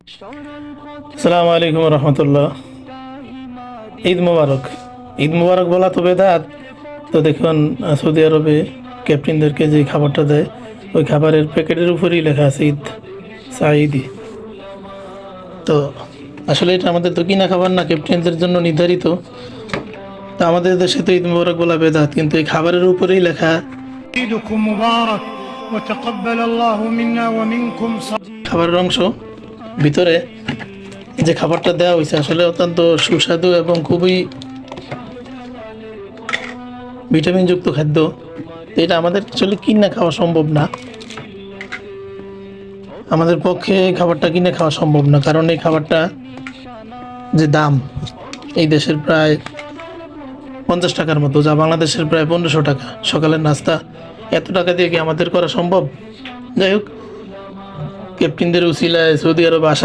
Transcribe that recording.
আসসালামু আলাইকুম রহমতুল্লাহ। ঈদ মুবারক। ঈদ মুবারক বলা তো বেদাত। তো দেখুন, সৌদি আরবে ক্যাপ্টেনদেরকে যে খাবারটা দেয়, ওই খাবারের প্যাকেটের উপরেই লেখা আছে ঈদ সাঈদি। তো আসলে এটা আমাদের তো কিনা খাবার না, ক্যাপ্টেনদের জন্য নির্ধারিত। তো আমাদের দেশে তো ঈদ মুবারক বলা বেদাত, কিন্তু এই খাবারের উপরেই লেখা عيدكم مبارك وتقبل الله منا ومنكم খাবারের অংশ। ভিতরে যে খাবারটা দেওয়া হয়েছে আসলে অত্যন্ত সুস্বাদু এবং খুবই ভিটামিনযুক্ত খাদ্য। তো এটা আমাদের আসলে কিনে খাওয়া সম্ভব না, আমাদের পক্ষে এই খাবারটা কিনে খাওয়া সম্ভব না, কারণ এই খাবারটা যে দাম, এই দেশের প্রায় 50 টাকার মতো, যা বাংলাদেশের প্রায় 1500 টাকা। সকালের নাস্তা এত টাকা দিয়ে কি আমাদের করা সম্ভব? যাই হোক, ক্যাপ্টেনদের উসিলায় সৌদি আরব আসা